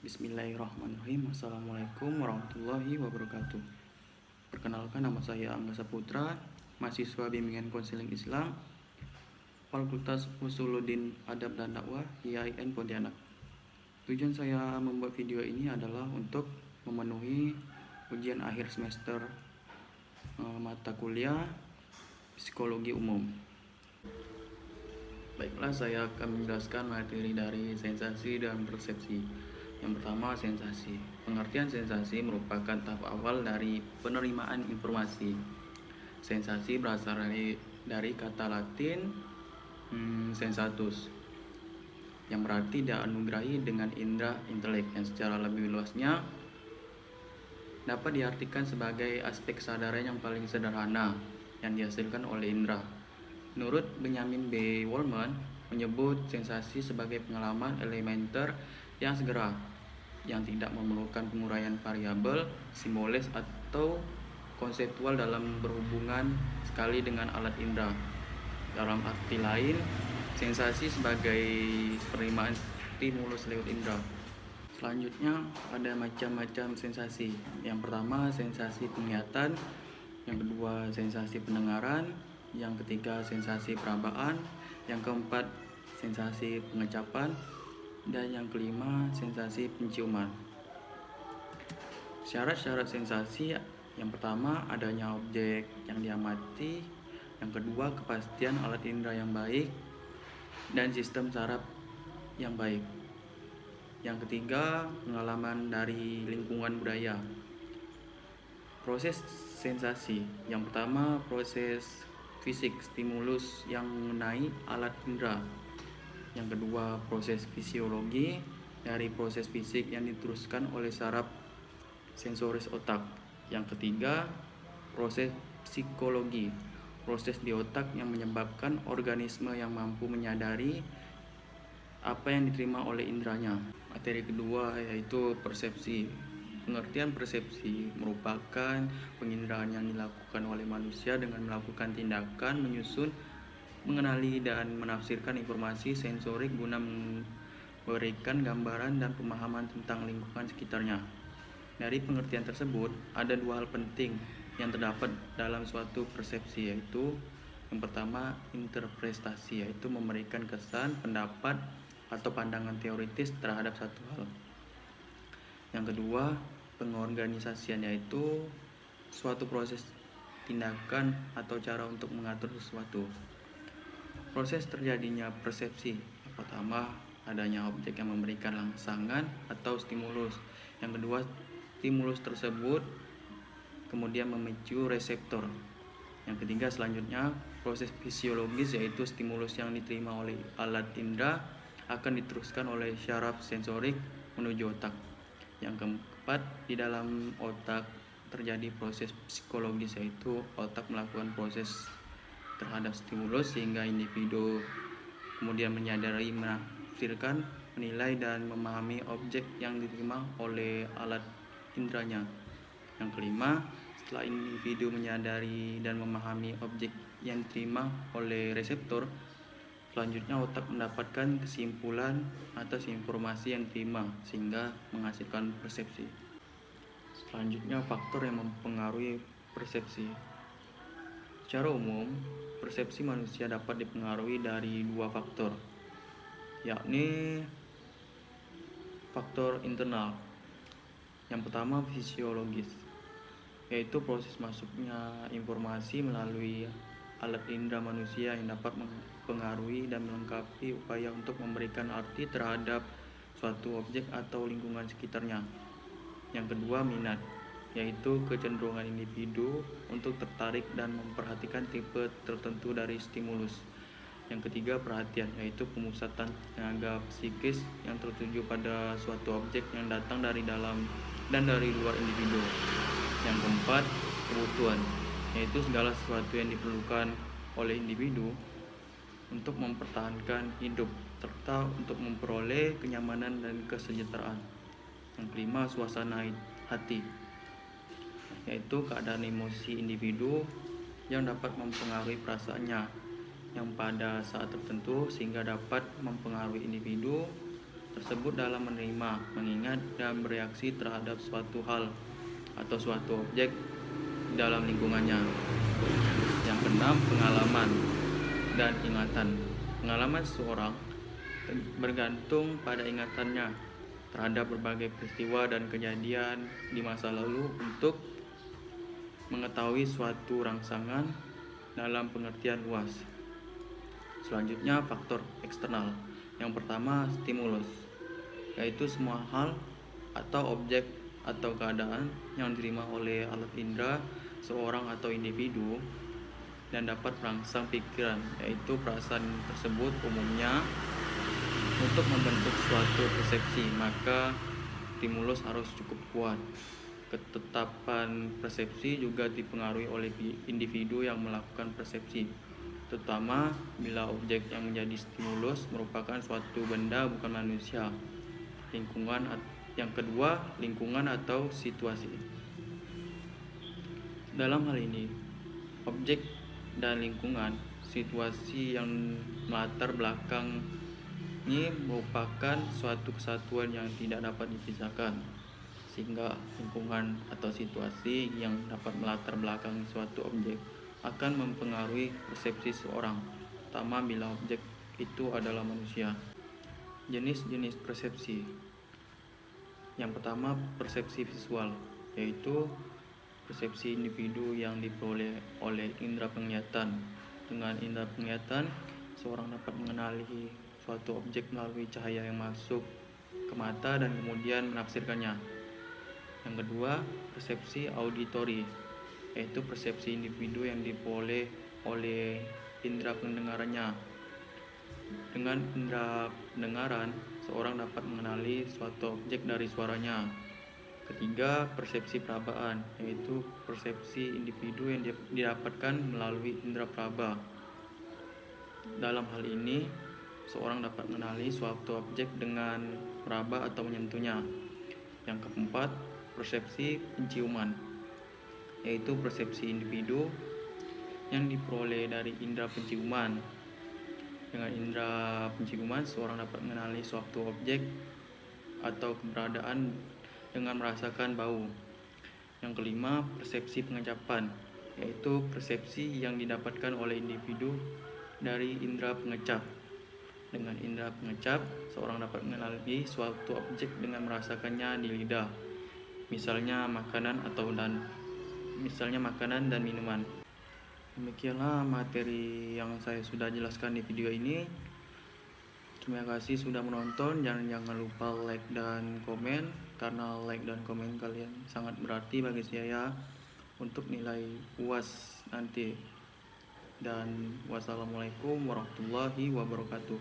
Bismillahirrahmanirrahim. Assalamualaikum warahmatullahi wabarakatuh. Perkenalkan, nama saya Angga Saputra, mahasiswa bimbingan konseling Islam, Fakultas Usuluddin Adab dan Dakwah IAIN Pontianak. Tujuan saya membuat video ini adalah untuk memenuhi ujian akhir semester mata kuliah Psikologi Umum. Baiklah, saya akan menjelaskan materi dari sensasi dan persepsi. Yang pertama, sensasi. Pengertian sensasi merupakan tahap awal dari penerimaan informasi. Sensasi berasal dari kata Latin sensatus, yang berarti dianugerahi dengan indera intelek, yang secara lebih luasnya dapat diartikan sebagai aspek kesadaran yang paling sederhana yang dihasilkan oleh indera. Menurut Benjamin B. Wallman, menyebut sensasi sebagai pengalaman elementer yang segera, yang tidak memerlukan penguraian variabel, simbolis, atau konseptual dalam berhubungan sekali dengan alat indera. Dalam arti lain, sensasi sebagai penerimaan stimulus lewat indera. Selanjutnya, ada macam-macam sensasi. Yang pertama, sensasi penglihatan. Yang kedua, sensasi pendengaran. Yang ketiga, sensasi perabaan. Yang keempat, sensasi pengecapan. Dan yang kelima, sensasi penciuman. Syarat-syarat sensasi: yang pertama, adanya objek yang diamati. Yang kedua, kepastian alat indera yang baik dan sistem saraf yang baik. Yang ketiga, pengalaman dari lingkungan budaya. Proses sensasi: yang pertama, proses fisik, stimulus yang mengenai alat indera. Yang kedua, proses fisiologi, dari proses fisik yang diteruskan oleh saraf sensoris otak. Yang ketiga, proses psikologi, proses di otak yang menyebabkan organisme yang mampu menyadari apa yang diterima oleh inderanya. Materi kedua yaitu persepsi. Pengertian persepsi merupakan penginderaan yang dilakukan oleh manusia dengan melakukan tindakan menyusun, mengenali, dan menafsirkan informasi sensorik guna memberikan gambaran dan pemahaman tentang lingkungan sekitarnya. Dari pengertian tersebut, ada dua hal penting yang terdapat dalam suatu persepsi, yaitu yang pertama, interpretasi, yaitu memberikan kesan, pendapat, atau pandangan teoritis terhadap satu hal. Yang kedua, pengorganisasian, yaitu suatu proses tindakan atau cara untuk mengatur sesuatu. Proses terjadinya persepsi: yang pertama, adanya objek yang memberikan rangsangan atau stimulus. Yang kedua, stimulus tersebut kemudian memicu reseptor. Yang ketiga, selanjutnya, proses fisiologis, yaitu stimulus yang diterima oleh alat indera akan diteruskan oleh syaraf sensorik menuju otak. Yang keempat, di dalam otak terjadi proses psikologis, yaitu otak melakukan proses terhadap stimulus sehingga individu kemudian menyadari, menafsirkan, menilai, dan memahami objek yang diterima oleh alat inderanya. Yang kelima, setelah individu menyadari dan memahami objek yang diterima oleh reseptor, selanjutnya otak mendapatkan kesimpulan atas informasi yang diterima sehingga menghasilkan persepsi. Selanjutnya, faktor yang mempengaruhi persepsi. Secara umum, persepsi manusia dapat dipengaruhi dari dua faktor, yakni faktor internal. Yang pertama, fisiologis, yaitu proses masuknya informasi melalui alat indera manusia yang dapat mempengaruhi dan melengkapi upaya untuk memberikan arti terhadap suatu objek atau lingkungan sekitarnya. Yang kedua, minat, yaitu kecenderungan individu untuk tertarik dan memperhatikan tipe tertentu dari stimulus. Yang ketiga, perhatian, yaitu pemusatan tenaga psikis yang tertuju pada suatu objek yang datang dari dalam dan dari luar individu. Yang keempat, kebutuhan, yaitu segala sesuatu yang diperlukan oleh individu untuk mempertahankan hidup serta untuk memperoleh kenyamanan dan kesejahteraan. Yang kelima, suasana hati, yaitu keadaan emosi individu yang dapat mempengaruhi perasaannya yang pada saat tertentu sehingga dapat mempengaruhi individu tersebut dalam menerima, mengingat, dan bereaksi terhadap suatu hal atau suatu objek dalam lingkungannya. Yang keenam, pengalaman dan ingatan. Pengalaman seseorang bergantung pada ingatannya terhadap berbagai peristiwa dan kejadian di masa lalu untuk mengetahui suatu rangsangan dalam pengertian luas. Selanjutnya, faktor eksternal. Yang pertama, stimulus, yaitu semua hal atau objek atau keadaan yang diterima oleh alat indera seorang atau individu dan dapat merangsang pikiran, yaitu perasaan tersebut umumnya untuk membentuk suatu persepsi, maka stimulus harus cukup kuat. Ketetapan persepsi juga dipengaruhi oleh individu yang melakukan persepsi, terutama bila objek yang menjadi stimulus merupakan suatu benda bukan manusia. Yang kedua, lingkungan atau situasi. Dalam hal ini, objek dan lingkungan, situasi yang melatar belakang ini merupakan suatu kesatuan yang tidak dapat dipisahkan, sehingga lingkungan atau situasi yang dapat melatar belakangi suatu objek akan mempengaruhi persepsi seorang, terutama bila objek itu adalah manusia. Jenis-jenis persepsi. Yang pertama, persepsi visual, yaitu persepsi individu yang diperoleh oleh indera penglihatan. Dengan indera penglihatan, seorang dapat mengenali suatu objek melalui cahaya yang masuk ke mata dan kemudian menafsirkannya. Yang kedua, persepsi auditori, yaitu persepsi individu yang diperoleh oleh indera pendengarannya. Dengan indera pendengaran, seorang dapat mengenali suatu objek dari suaranya. Ketiga, persepsi perabaan, yaitu persepsi individu yang didapatkan melalui indera peraba. Dalam hal ini, seorang dapat mengenali suatu objek dengan meraba atau menyentuhnya. Yang keempat, persepsi penciuman, yaitu persepsi individu yang diperoleh dari indera penciuman. Dengan indera penciuman, seorang dapat mengenali suatu objek atau keberadaan dengan merasakan bau. Yang kelima, persepsi pengecapan, yaitu persepsi yang didapatkan oleh individu dari indera pengecap. Dengan indera pengecap, seorang dapat mengenali suatu objek dengan merasakannya di lidah, misalnya makanan dan minuman. Demikianlah materi yang saya sudah jelaskan di video ini. Terima kasih sudah menonton. Jangan lupa like dan komen, karena like dan komen kalian sangat berarti bagi saya untuk nilai UAS nanti. Dan wassalamualaikum warahmatullahi wabarakatuh.